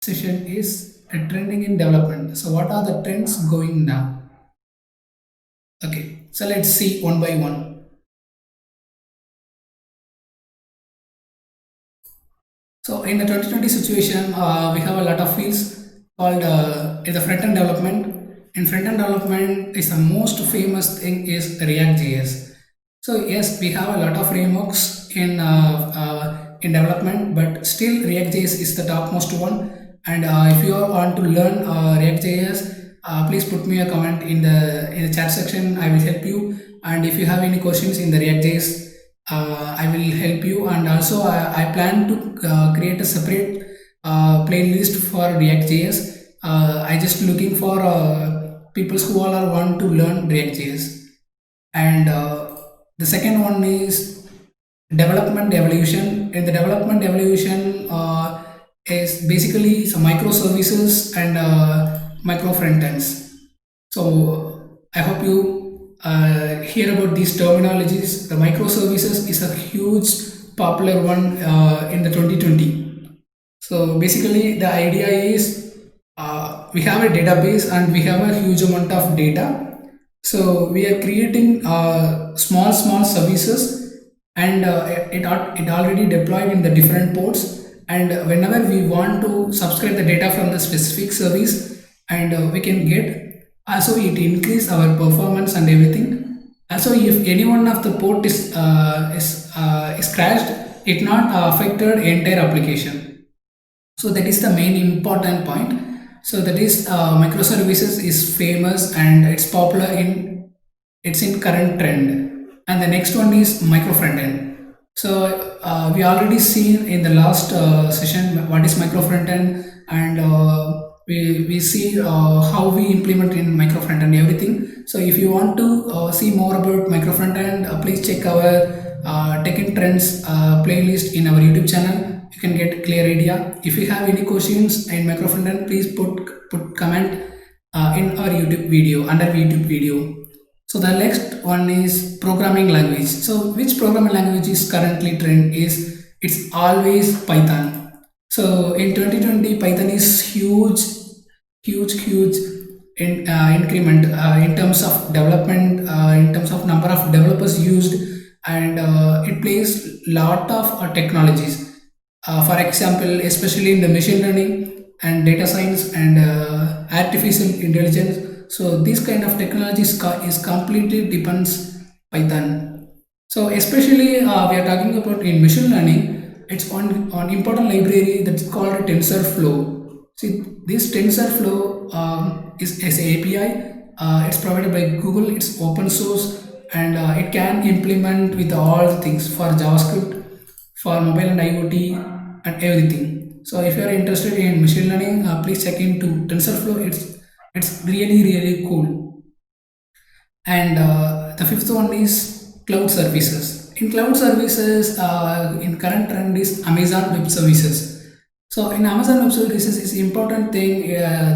session is trending in development. So what are the trends going now? Okay, so let's see one by one. So in the 2020 situation, we have a lot of fields called in the front-end development. In front-end development, is the most famous thing is React.js. So yes, we have a lot of frameworks in development, but still React.js is the topmost one. And if you want to learn React.js, please put me a comment in the chat section. I will help you. And if you have any questions in the React.js, I will help you. And also I plan to create a separate playlist for React.js. I just looking for people who all are want to learn React.js. And the second one is development evolution. In the development evolution is basically some microservices and microfrontends. So I hope you hear about these terminologies. The microservices is a huge popular one in the 2020. So basically the idea is we have a database and we have a huge amount of data. So we are creating small services, and it already deployed in the different ports. And whenever we want to subscribe the data from the specific service, and we can get, also it increase our performance and everything. Also, if any one of the port is crashed, it not affected entire application. So that is the main important point. So that is microservices is famous and it's popular it's in current trend. And the next one is microfrontend. So we already seen in the last session what is microfrontend, and we see how we implement in microfrontend everything. So if you want to see more about microfrontend, please check our tech and trends playlist in our YouTube channel. You can get clear idea. If you have any questions in microfrontend, please put comment in our YouTube video, under YouTube video. So the next one is programming language. So which programming language is currently trend is, it's always Python. So in 2020, Python is huge in increment in terms of development, in terms of number of developers used, and it plays lot of technologies. For example, especially in the machine learning and data science and artificial intelligence. So this kind of technologies is completely depends Python. So especially we are talking about in machine learning, it's on important library that's called TensorFlow. See, this TensorFlow is an API. It's provided by Google. It's open source, and it can implement with all things for JavaScript, for mobile and IoT and everything. So if you are interested in machine learning, please check into TensorFlow. It's really cool. And the fifth one is cloud services. In cloud services, in current trend is Amazon Web Services. So in Amazon Web Services is important thing.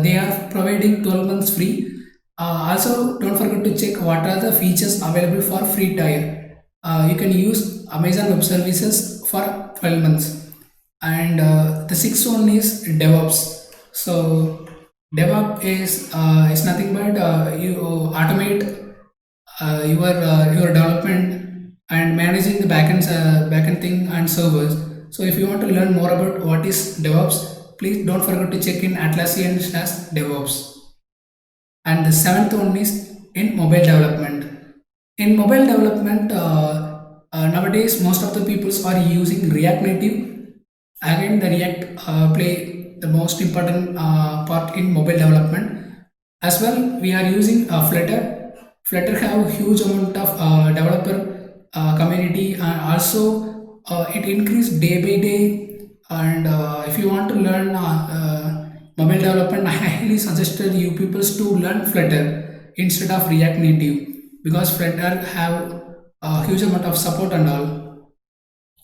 They are providing 12 months free. Also, don't forget to check what are the features available for free tier. You can use Amazon Web Services for 12 months. And the sixth one is Devops. So DevOps is nothing but you automate your development and managing the backend thing and servers. So if you want to learn more about what is DevOps, please don't forget to check in Atlassian/DevOps. And the seventh one is in mobile development. In mobile development, nowadays most of the peoples are using React Native. Again, the React play the most important part in mobile development. As well, we are using Flutter. Flutter have huge amount of developer community, and also it increase day by day. And if you want to learn mobile development, I highly suggested you people to learn Flutter instead of React Native, because Flutter have a huge amount of support and all.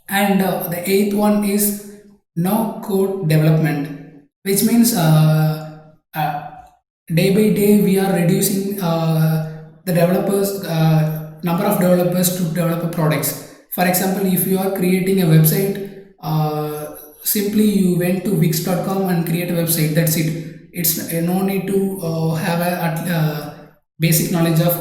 And the eighth one is no code development, which means day by day we are reducing the developers number of developers to develop products. For example, if you are creating a website, simply you went to wix.com and create a website. That's it. It's no need to have a basic knowledge of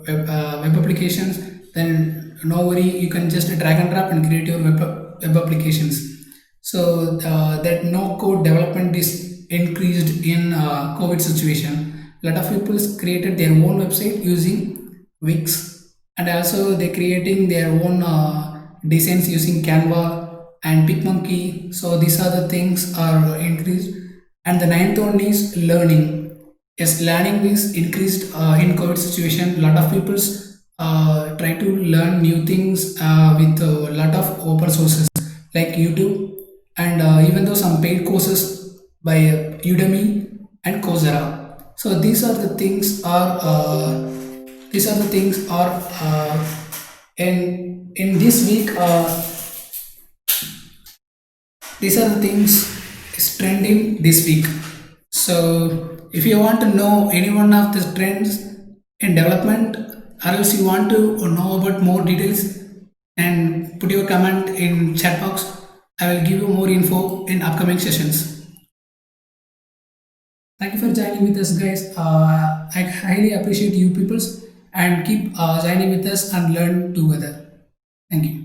web applications. Then no worry, you can just drag and drop and create your web applications. So that no code development is increased in COVID situation. A lot of people created their own website using Wix, and also they creating their own designs using Canva and picMonkey. So these are the things are increased. And the ninth one is learning. Yes, learning is increased in COVID situation. A lot of people try to learn new things with a lot of open sources like YouTube, and even though some paid courses by Udemy and Coursera. So these are the things are in this week. These are the things is trending this week. So if you want to know any one of the trends in development, or else you want to know about more details, and put your comment in chat box. I will give you more info in upcoming sessions. Thank you for joining with us, guys. I highly appreciate you peoples, and keep joining with us and learn together. Thank you.